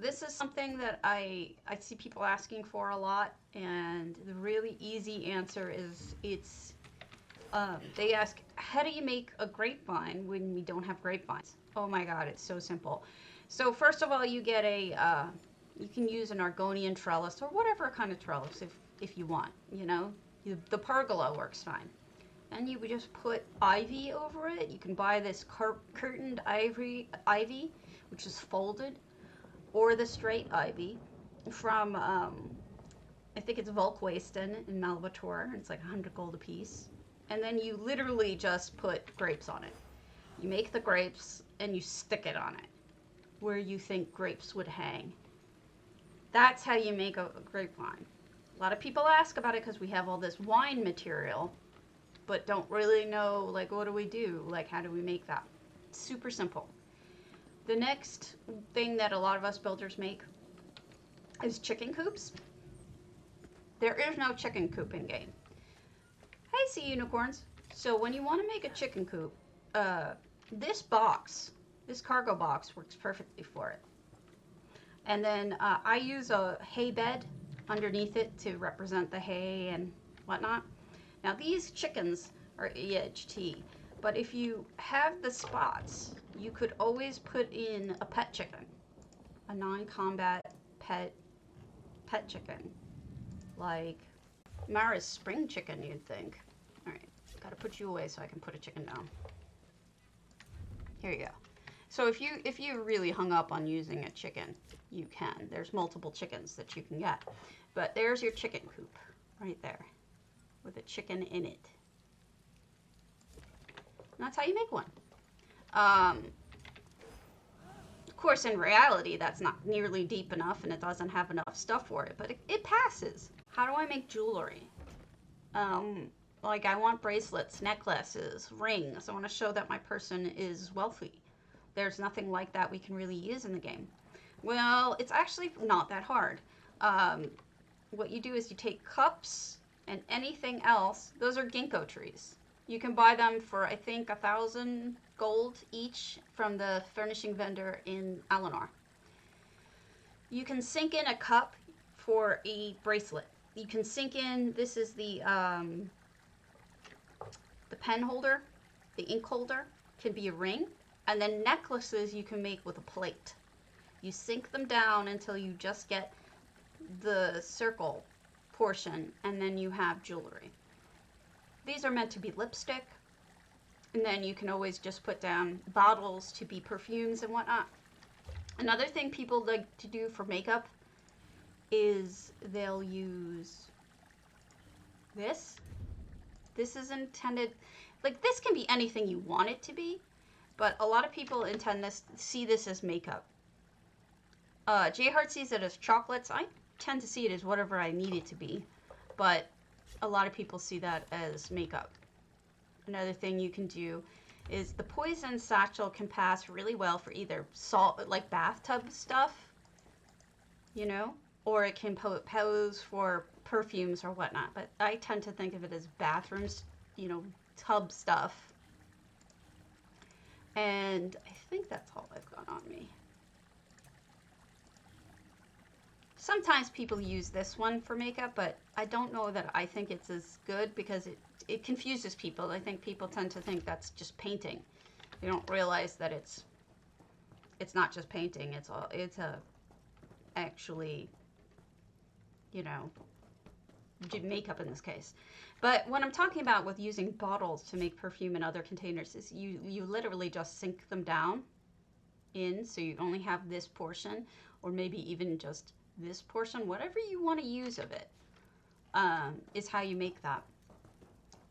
this is something that I see people asking for a lot, and the really easy answer is they ask, how do you make a grapevine when we don't have grapevines? Oh my God, it's so simple. So first of all, you get you can use an Argonian trellis or whatever kind of trellis if you want, you know. The pergola works fine. And you would just put ivy over it. You can buy this curtained ivy, which is folded, or the straight ivy from, I think it's Volkwasten in Malvator. It's like 100 gold a piece. And then you literally just put grapes on it. You make the grapes and you stick it on it where you think grapes would hang. That's how you make a grapevine. A lot of people ask about it because we have all this wine material, but don't really know, like, what do we do? Like, how do we make that? Super simple. The next thing that a lot of us builders make is chicken coops. There is no chicken coop in game. Hey, sea unicorns. So when you want to make a chicken coop, this cargo box works perfectly for it. And then I use a hay bed underneath it to represent the hay and whatnot. Now these chickens are EHT, but if you have the spots, you could always put in a pet chicken, a non-combat pet chicken, like Mara's spring chicken, you'd think. All right, gotta put you away so I can put a chicken down. Here you go. So if you really hung up on using a chicken, you can. There's multiple chickens that you can get. But there's your chicken coop right there with a chicken in it. And that's how you make one. Of course, in reality, that's not nearly deep enough and it doesn't have enough stuff for it, but it passes. How do I make jewelry? Like I want bracelets, necklaces, rings. I want to show that my person is wealthy. There's nothing like that we can really use in the game. Well, it's actually not that hard. What you do is you take cups and anything else. Those are ginkgo trees. You can buy them for, I think, 1,000 gold each from the furnishing vendor in Alinor. You can sink in a cup for a bracelet. You can sink in, this is the pen holder, the ink holder, can be a ring. And then necklaces you can make with a plate. You sink them down until you just get the circle portion, and then you have jewelry. These are meant to be lipstick, and then you can always just put down bottles to be perfumes and whatnot. Another thing people like to do for makeup is they'll use this. This is intended, like this can be anything you want it to be, but a lot of people see this as makeup. J-Heart sees it as chocolates. I tend to see it as whatever I need it to be, but a lot of people see that as makeup. Another thing you can do is the poison satchel can pass really well for either salt, like bathtub stuff, you know, or it can pose for perfumes or whatnot. But I tend to think of it as bathrooms, you know, tub stuff. And I think that's all I've got on me. Sometimes people use this one for makeup, but I don't know that I think it's as good because it confuses people. I think people tend to think that's just painting. They don't realize that it's not just painting. It's actually, you know, makeup in this case. But what I'm talking about with using bottles to make perfume in other containers is you literally just sink them down in, so you only have this portion, or maybe even just this portion, whatever you want to use of it, is how you make that.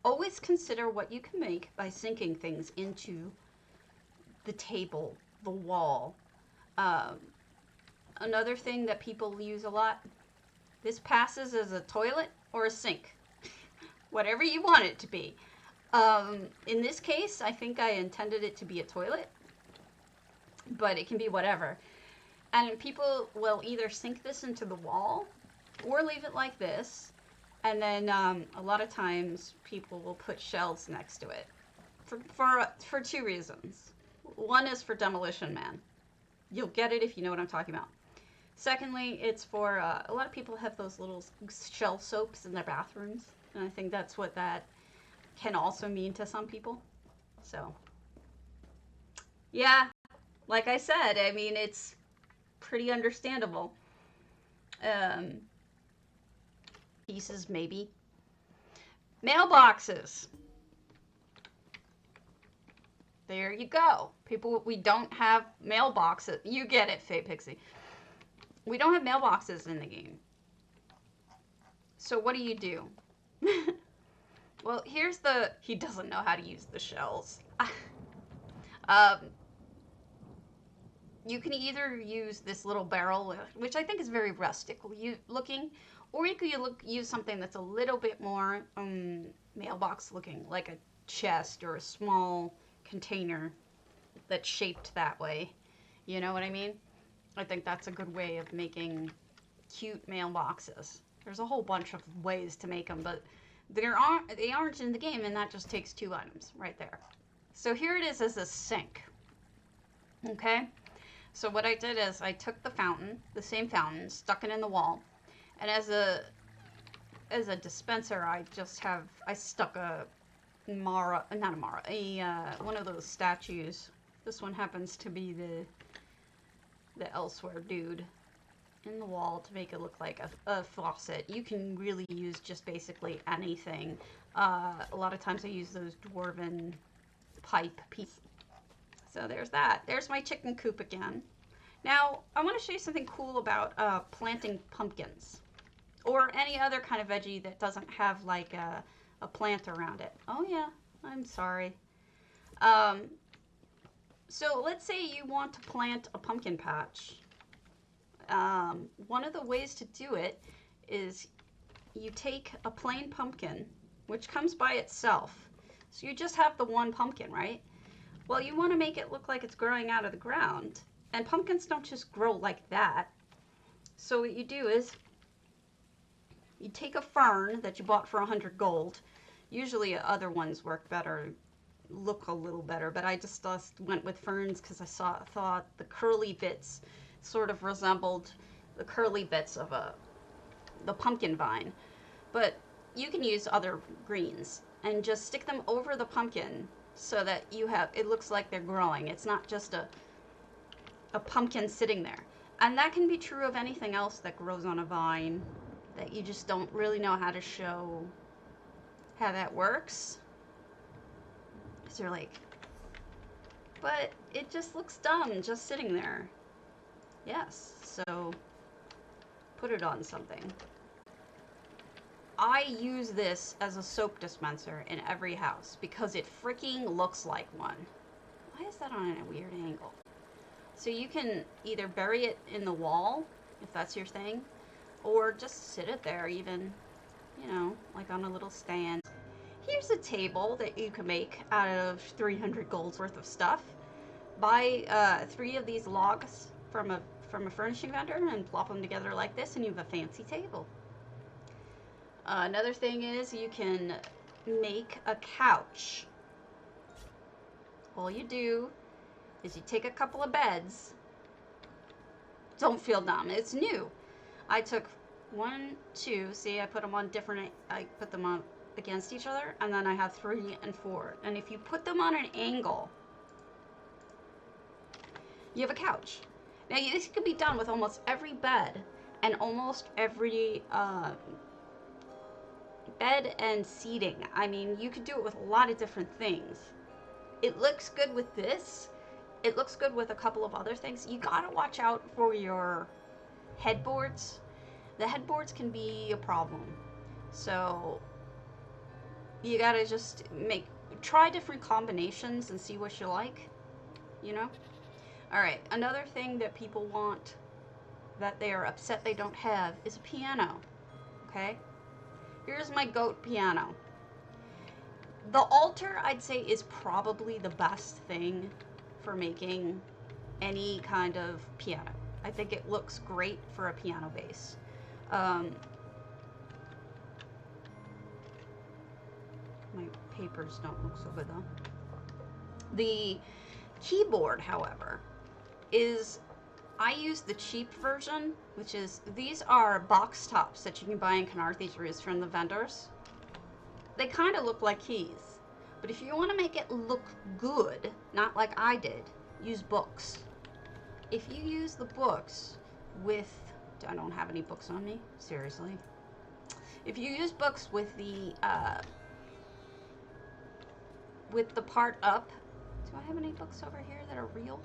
Always consider what you can make by sinking things into the table, the wall. Another thing that people use a lot, this passes as a toilet or a sink, whatever you want it to be. In this case, I think I intended it to be a toilet, but it can be whatever. And people will either sink this into the wall or leave it like this. And then a lot of times people will put shelves next to it for two reasons. One is for Demolition Man. You'll get it if you know what I'm talking about. Secondly, it's for a lot of people have those little shell soaps in their bathrooms, and I think that's what that can also mean to some people. So, yeah, like I said, I mean, it's pretty understandable. Um, Pieces, maybe. Mailboxes. There you go. People, we don't have mailboxes. You get it, Faye Pixie. We don't have mailboxes in the game. So what do? Well, here's the... He doesn't know how to use the shells. um, you can either use this little barrel, which I think is very rustic looking, or you could use something that's a little bit more mailbox looking, like a chest or a small container that's shaped that way. You know what I mean? I think that's a good way of making cute mailboxes. There's a whole bunch of ways to make them, but they aren't in the game, and that just takes 2 items right there. So here it is as a sink. Okay? So what I did is I took the fountain, the same fountain, stuck it in the wall, and as a dispenser, I stuck one of those statues. This one happens to be the elsewhere dude in the wall to make it look like a faucet. You can really use just basically anything. A lot of times I use those dwarven pipe pieces. So there's that. There's my chicken coop again. Now, I want to show you something cool about planting pumpkins. Or any other kind of veggie that doesn't have like a plant around it. Oh yeah, I'm sorry. So let's say you want to plant a pumpkin patch. One of the ways to do it is you take a plain pumpkin, which comes by itself. So you just have the one pumpkin, right? Well, you want to make it look like it's growing out of the ground. And pumpkins don't just grow like that. So what you do is you take a fern that you bought for 100 gold. Usually other ones work better, look a little better, but I just went with ferns because I thought the curly bits sort of resembled the curly bits of the pumpkin vine. But you can use other greens and just stick them over the pumpkin so that it looks like they're growing. It's not just a pumpkin sitting there. And that can be true of anything else that grows on a vine that you just don't really know how to show how that works. So you're like, but it just looks dumb just sitting there. Yes, so put it on something. I use this as a soap dispenser in every house because it freaking looks like one. Why is that on a weird angle? So you can either bury it in the wall, if that's your thing, or just sit it there even, like on a little stand. Here's a table that you can make out of 300 gold's worth of stuff. Buy 3 of these logs from a furnishing vendor and plop them together like this, and you have a fancy table. Another thing is you can make a couch. All you do is you take a couple of beds. Don't feel dumb. It's new. I took 1, 2. See, I put them on against each other, and then I have 3 and 4. And if you put them on an angle, you have a couch. Now, this can be done with almost every bed and almost every bed and seating. I mean, you could do it with a lot of different things. It looks good with this. It looks good with a couple of other things. You gotta watch out for your headboards. The headboards can be a problem. So you gotta just try different combinations and see what you like, Alright, another thing that people want that they are upset they don't have is a piano, okay? Here's my goat piano. The altar, I'd say, is probably the best thing for making any kind of piano. I think it looks great for a piano base. My papers don't look so good though. The keyboard, however, is I use the cheap version, which is, these are box tops that you can buy in Canarthy's from the vendors. They kind of look like keys. But if you want to make it look good, not like I did, use books. If you use the books with, I don't have any books on me, seriously. If you use books with the part up, do I have any books over here that are real?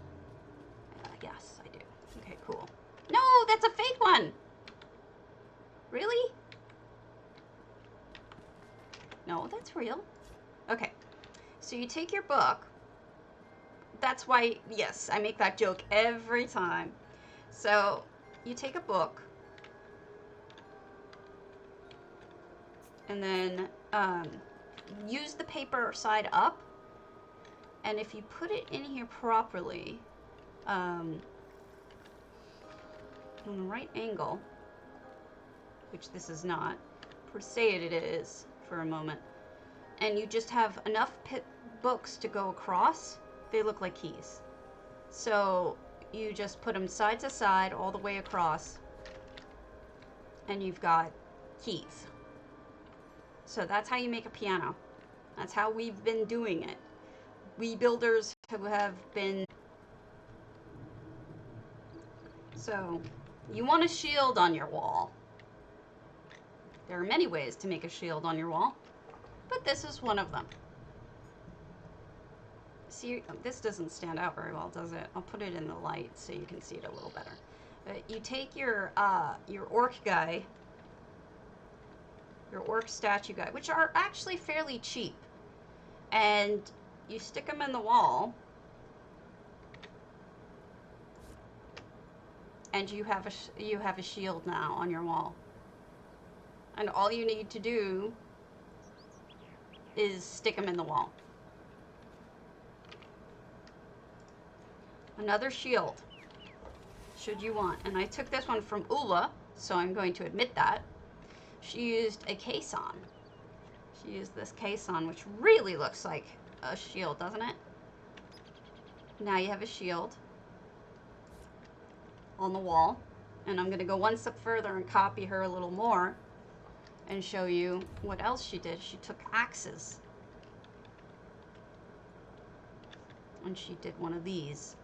Yes, I do. Okay, cool. No, that's a fake one. Really? No, that's real. Okay, so you take your book. That's why, yes, I make that joke every time. So you take a book, and then use the paper side up, and if you put it in here properly, on the right angle, which this is not, per se it is for a moment, and you just have enough books to go across, they look like keys. So you just put them side to side all the way across, and you've got keys. So that's how you make a piano. That's how we've been doing it. We builders who have been. So you want a shield on your wall. There are many ways to make a shield on your wall, but this is one of them. See, this doesn't stand out very well, does it? I'll put it in the light so you can see it a little better. You take your orc guy, your orc statue guy, which are actually fairly cheap, and you stick them in the wall, and you have a shield now on your wall. And all you need to do is stick them in the wall. Another shield, should you want. And I took this one from Ula, so I'm going to admit that. She used a caisson. She used this caisson, which really looks like a shield, doesn't it? Now you have a shield on the wall. And I'm going to go one step further and copy her a little more and show you what else she did. She took axes. And she did one of these.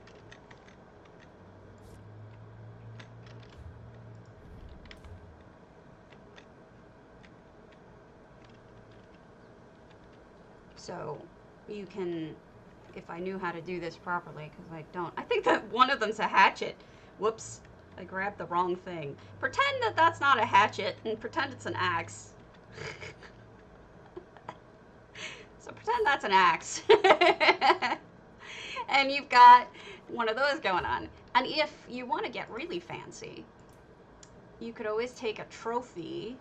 So you can, if I knew how to do this properly, because I don't. I think that one of them's a hatchet. Whoops, I grabbed the wrong thing. Pretend that that's not a hatchet and pretend it's an axe. So pretend that's an axe. And you've got one of those going on. And if you want to get really fancy, you could always take a trophy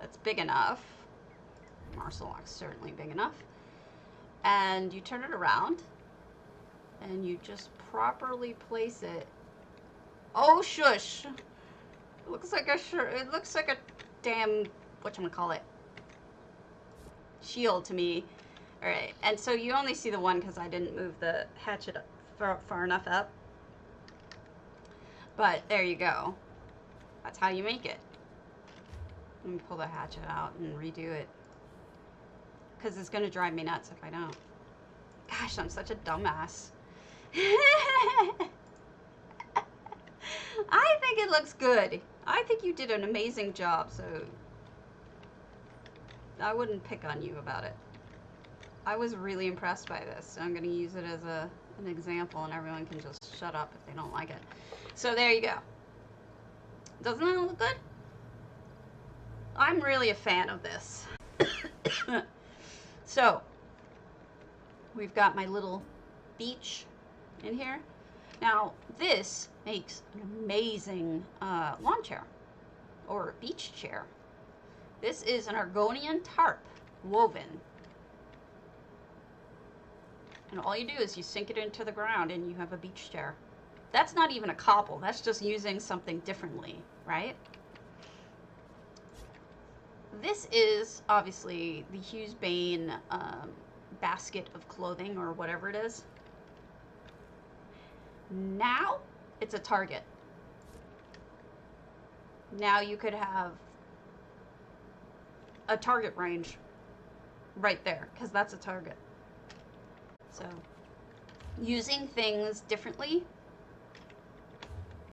that's big enough. Marcelock's certainly big enough. And you turn it around and you just properly place it. Oh shush! It looks like a damn, whatchamacallit, shield to me. Alright, and so you only see the one because I didn't move the hatchet up far enough up. But there you go. That's how you make it. Let me pull the hatchet out and redo it, because it's going to drive me nuts if I don't. Gosh, I'm such a dumbass. I think it looks good. I think you did an amazing job, so I wouldn't pick on you about it. I was really impressed by this, so I'm going to use it as an example, and everyone can just shut up if they don't like it. So there you go. Doesn't that look good? I'm really a fan of this. So, we've got my little beach in here. Now, this makes an amazing lawn chair, or beach chair. This is an Argonian tarp woven. And all you do is you sink it into the ground and you have a beach chair. That's not even a cobble, that's just using something differently, right? This is obviously the Hughes Bane basket of clothing, or whatever it is. Now it's a target. Now you could have a target range right there, because that's a target. So using things differently